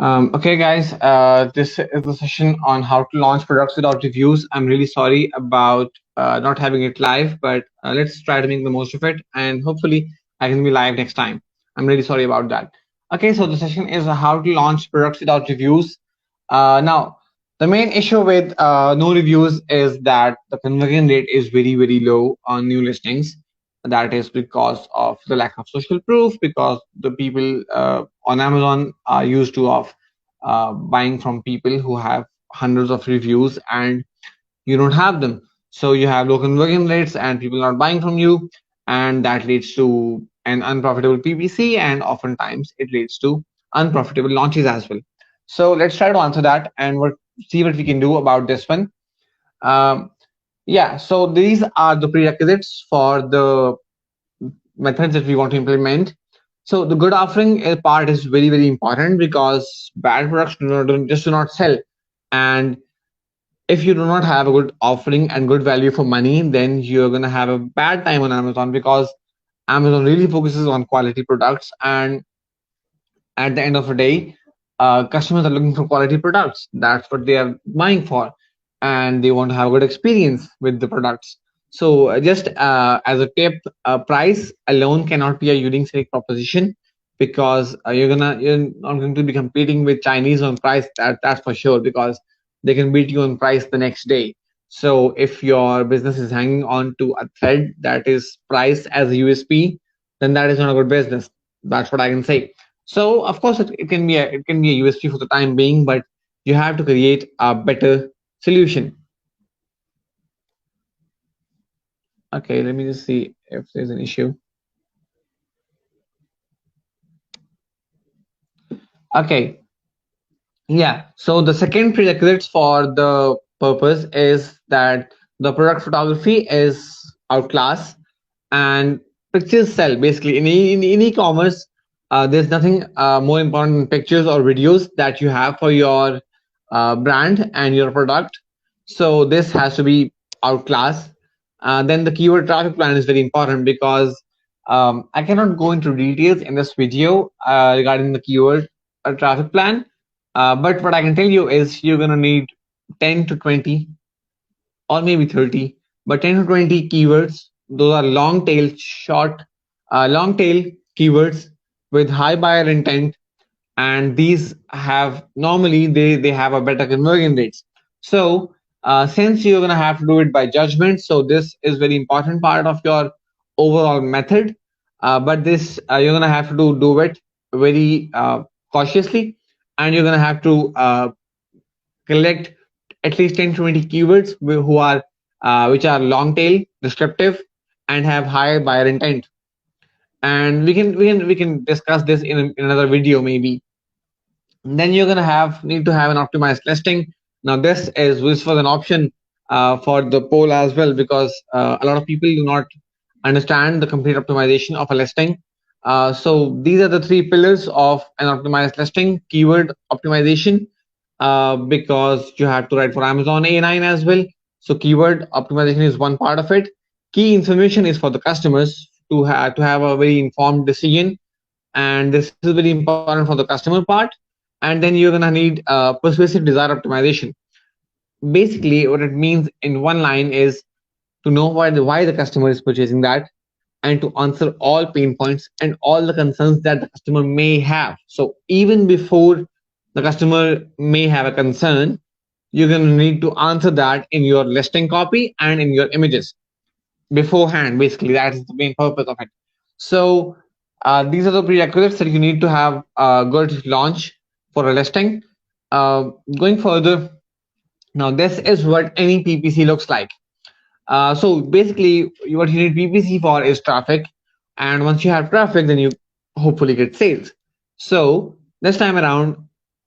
Okay, guys, this is a session on how to launch products without reviews. I'm really sorry about not having it live, but let's try to make the most of it, and hopefully, I can be live next time. I'm really sorry about that. Okay, so the session is how to launch products without reviews. Now, the main issue with no reviews is that the conversion rate is very, very low on new listings. That is because of the lack of social proof, because the people on Amazon are used to of buying from people who have hundreds of reviews and you don't have them. So you have low conversion rates and people not buying from you, and that leads to an unprofitable PPC, and oftentimes it leads to unprofitable launches as well. So let's try to answer that and see what we can do about this one. Um, yeah, so these are the prerequisites for the methods that we want to implement. So the good offering part is very, very important because bad products just do not sell. And if you do not have a good offering and good value for money, then you're going to have a bad time on Amazon, because Amazon really focuses on quality products. And at the end of the day, customers are looking for quality products. That's what they are buying for, and they want to have a good experience with the products. So, just as a tip, price alone cannot be a unique selling proposition, because you're not going to be competing with Chinese on price. That's for sure, because they can beat you on price the next day. So, if your business is hanging on to a thread that is priced as a USP, then that is not a good business. That's what I can say. So of course it can be a USP for the time being, but you have to create a better solution. Okay, let me just see if there's an issue. Okay, yeah. So the second prerequisite for the purpose is that the product photography is outclass and pictures sell. Basically, in e-commerce, there's nothing more important than pictures or videos that you have for your brand and your product. So this has to be outclass. Then the keyword traffic plan is very important, because I cannot go into details in this video regarding the keyword traffic plan. But what I can tell you is you're gonna need 10 to 20 or maybe 30, but 10 to 20 keywords. Those are long tail, long tail keywords with high buyer intent, and these have normally they have a better conversion rates. So since you're gonna have to do it by judgment, so this is very important part of your overall method. But this you're gonna have to do it very cautiously, and you're gonna have to collect at least 10 to 20 keywords who are which are long tail, descriptive, and have higher buyer intent. And we can discuss this in another video maybe. Then you're gonna have need to have an optimized listing. Now this is useful an option for the poll as well, because a lot of people do not understand the complete optimization of a listing. So these are the three pillars of an optimized listing: keyword optimization, because you have to write for Amazon A9 as well. So keyword optimization is one part of it. Key information is for the customers to have a very informed decision, and this is very important for the customer part. And then you're gonna need persuasive desire optimization. Basically, what it means in one line is to know why the customer is purchasing that, and to answer all pain points and all the concerns that the customer may have. So even before the customer may have a concern, you're going to need to answer that in your listing copy and in your images beforehand. Basically, that is the main purpose of it. So these are the prerequisites that you need to have a good launch for a listing. Going further, now this is what any PPC looks like. So basically, what you need PPC for is traffic, and once you have traffic, then you hopefully get sales. So this time around,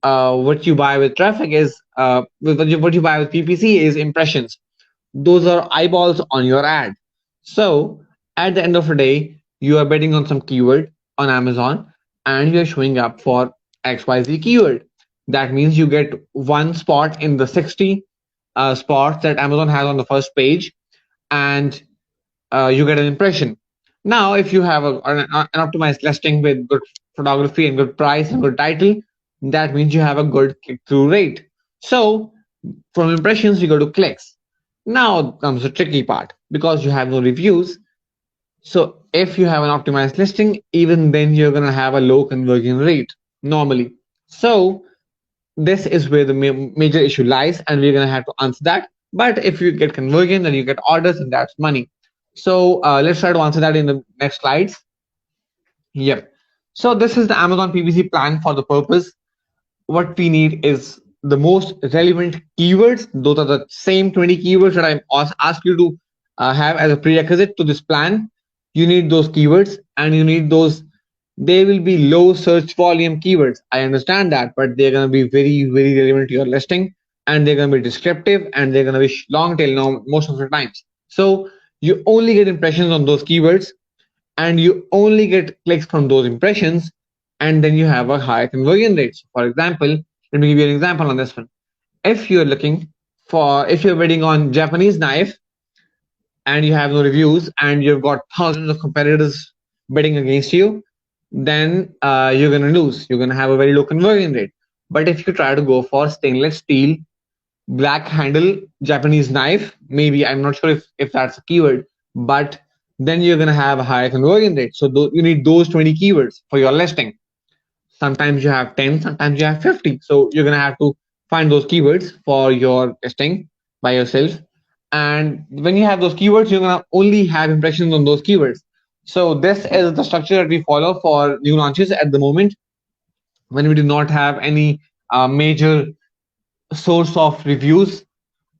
what you buy with traffic is what you buy with PPC is impressions. Those are eyeballs on your ad. So at the end of the day, you are betting on some keyword on Amazon, and you are showing up for XYZ keyword. That means you get one spot in the 60 spots that Amazon has on the first page, and you get an impression. Now, if you have an optimized listing with good photography and good price and good title, that means you have a good click-through rate. So from impressions, we go to clicks. Now comes the tricky part because you have no reviews. So if you have an optimized listing, even then you're going to have a low conversion rate normally. So this is where the major issue lies, and we're going to have to answer that. But if you get conversion, then you get orders, and that's money. So let's try to answer that in the next slides. Yep. So this is the Amazon PPC plan for the purpose. What we need is the most relevant keywords. Those are the same 20 keywords that I asked you to have as a prerequisite to this plan. You need those keywords, and you need those. They will be low search volume keywords. I understand that, but they're going to be very, very relevant to your listing, and they're going to be descriptive, and they're going to be long tail now most of the times. So you only get impressions on those keywords, and you only get clicks from those impressions, and then you have a higher conversion rate. So for example, let me give you an example on this one. If you're bidding on Japanese knife and you have no reviews and you've got thousands of competitors bidding against you, then you're going to lose. You're going to have a very low conversion rate. But if you try to go for stainless steel black handle Japanese knife, maybe, I'm not sure if that's a keyword, but then you're going to have a higher conversion rate. So you need those 20 keywords for your listing. Sometimes you have 10, sometimes you have 50. So you're going to have to find those keywords for your listing by yourself. And when you have those keywords, you're going to only have impressions on those keywords. So this is the structure that we follow for new launches at the moment, when we do not have any major source of reviews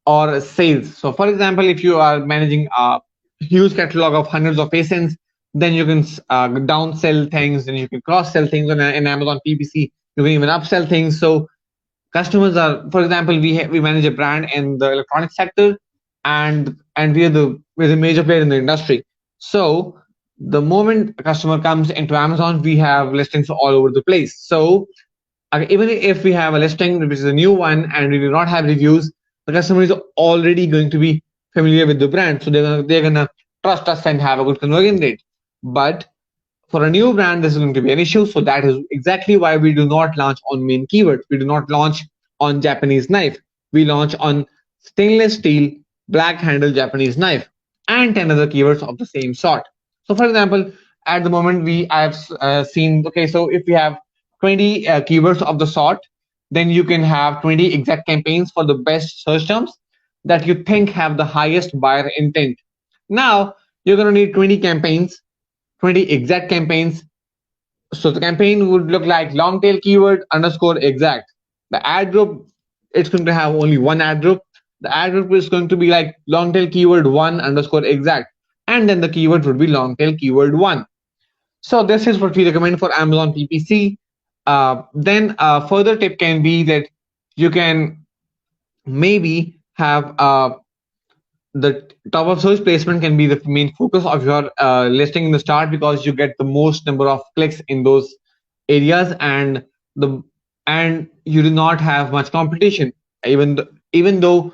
or sales. So for example, if you are managing a huge catalog of hundreds of ASINs, then you can downsell things, and you can cross sell things in Amazon PPC. You can even upsell things. So customers are, for example, we manage a brand in the electronic sector, and we're the major player in the industry. So the moment a customer comes into Amazon, we have listings all over the place. So even if we have a listing which is a new one and we do not have reviews, the customer is already going to be familiar with the brand, so they're gonna trust us and have a good conversion rate. But for a new brand, this is going to be an issue. So that is exactly why we do not launch on main keywords. We do not launch on Japanese knife. We launch on stainless steel black handle Japanese knife and 10 other keywords of the same sort. So for example, at the moment I've seen, okay, so if we have 20 keywords of the sort, then you can have 20 exact campaigns for the best search terms that you think have the highest buyer intent. Now you're going to need 20 campaigns, 20 exact campaigns. So the campaign would look like long tail keyword underscore exact. The ad group, it's going to have only one ad group. The ad group is going to be like long tail keyword one underscore exact. And then the keyword would be long tail keyword one. So this is what we recommend for Amazon PPC. Then a further tip can be that you can maybe have the top of search placement can be the main focus of your listing in the start, because you get the most number of clicks in those areas, and you do not have much competition. Even though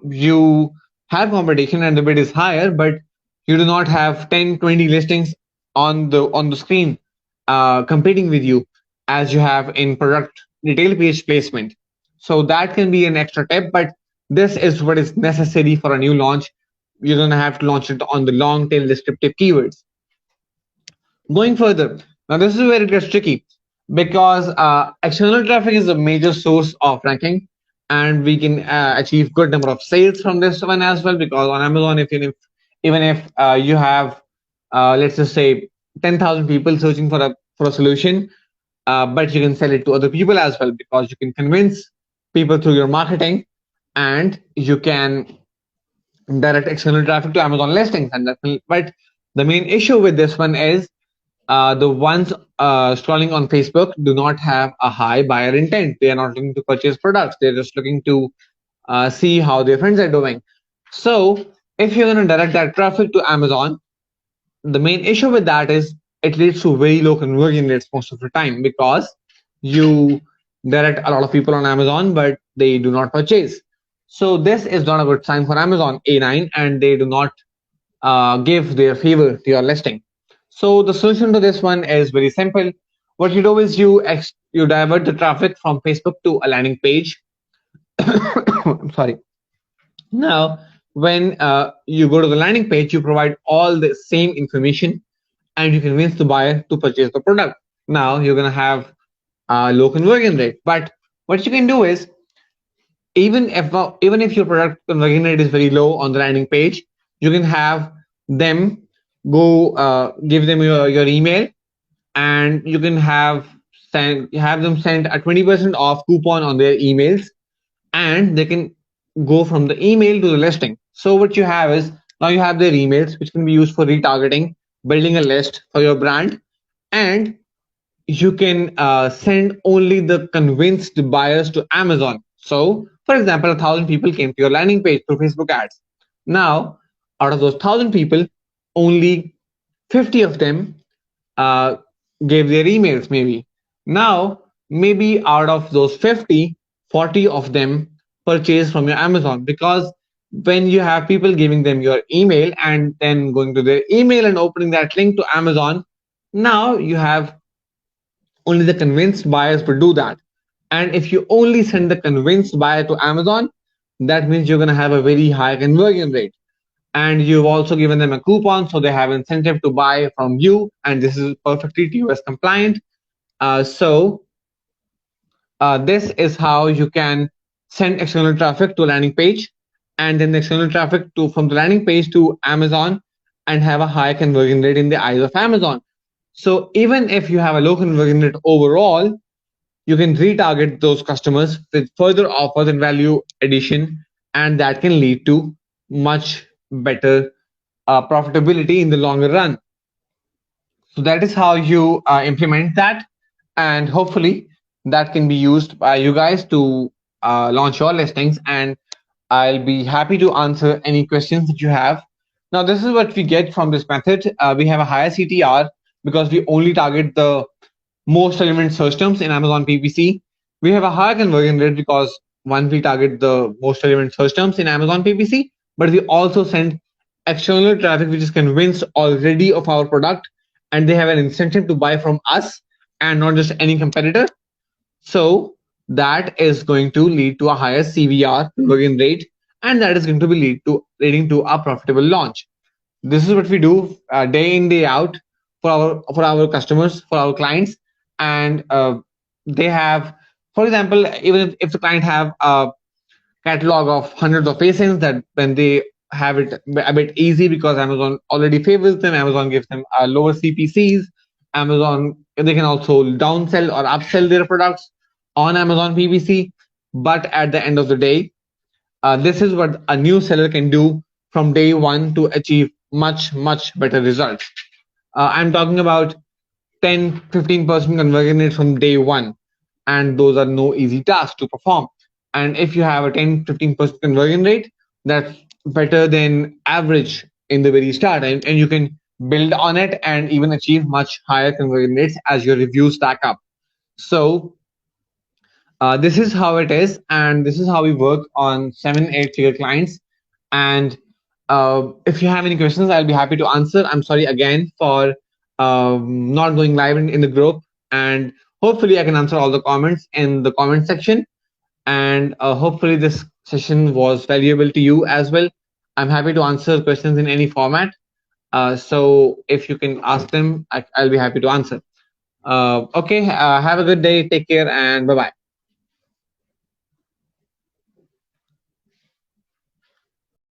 you have competition and the bid is higher, but you do not have 10, 20 listings on the screen competing with you as you have in product retail page placement. So that can be an extra tip, but this is what is necessary for a new launch. You're going to have to launch it on the long tail descriptive keywords. Going further, now this is where it gets tricky, because external traffic is a major source of ranking, and we can achieve good number of sales from this one as well, because on Amazon, even if you have let's just say 10,000 people searching for a solution, but you can sell it to other people as well, because you can convince people through your marketing, and you can direct external traffic to Amazon listings. But the main issue with this one is the ones scrolling on Facebook do not have a high buyer intent. They are not looking to purchase products. They're just looking to see how their friends are doing. So if you're going to direct that traffic to Amazon, the main issue with that is it leads to very low conversion rates most of the time, because you direct a lot of people on Amazon, but they do not purchase. So this is not a good sign for Amazon A9, and they do not give their favor to your listing. So the solution to this one is very simple. What you do is you divert the traffic from Facebook to a landing page. Sorry. Now, when you go to the landing page, you provide all the same information and you convince the buyer to purchase the product. Now you're going to have a low conversion rate. But what you can do is, even if your product conversion rate is very low on the landing page, you can have them go give them your email, and you can have them send a 20% off coupon on their emails, and they can go from the email to the listing. So what you have is, now you have their emails, which can be used for retargeting, building a list for your brand, and you can send only the convinced buyers to Amazon. So, for example, 1,000 people came to your landing page through Facebook ads. Now, out of those 1,000 people, only 50 of them uh, gave their emails, maybe. Now, maybe out of those 50, 40 of them purchase from your Amazon, because when you have people giving them your email and then going to their email and opening that link to Amazon, now you have only the convinced buyers will do that. And if you only send the convinced buyer to Amazon, that means you're going to have a very high conversion rate. And you've also given them a coupon, so they have incentive to buy from you, and this is perfectly TOS compliant. So this is how you can send external traffic to a landing page, and then the external traffic to from the landing page to Amazon, and have a high conversion rate in the eyes of Amazon. So even if you have a low conversion rate overall, you can retarget those customers with further offers and value addition, and that can lead to much better profitability in the longer run. So that is how you implement that, and hopefully that can be used by you guys to launch your listings. And I'll be happy to answer any questions that you have. Now, this is what we get from this method. We have a higher CTR because we only target the most relevant search terms in Amazon PPC. We have a higher conversion rate because one, we target the most relevant search terms in Amazon PPC, but we also send external traffic which is convinced already of our product, and they have an incentive to buy from us and not just any competitor. So that is going to lead to a higher CVR, conversion rate, and that is going to be leading to a profitable launch. This is what we do day in day out for our customers, for our clients. And they have, for example, even if the client have a catalog of hundreds of facings, that when they have it a bit easy because Amazon already favors them, Amazon gives them lower CPCs, Amazon, they can also downsell or upsell their products on Amazon PPC. But at the end of the day, this is what a new seller can do from day one to achieve much better results. I'm talking about 10-15% conversion rate from day one, and those are no easy tasks to perform. And if you have a 10-15% conversion rate, that's better than average in the very start, and you can build on it and even achieve much higher conversion rates as your reviews stack up. So this is how it is, and this is how we work on 7-8 figure clients. And if you have any questions, I'll be happy to answer. I'm sorry again for not going live in the group, and hopefully I can answer all the comments in the comment section. And hopefully this session was valuable to you as well. I'm happy to answer questions in any format. So if you can ask them, I'll be happy to answer. Okay, have a good day. Take care, and bye bye.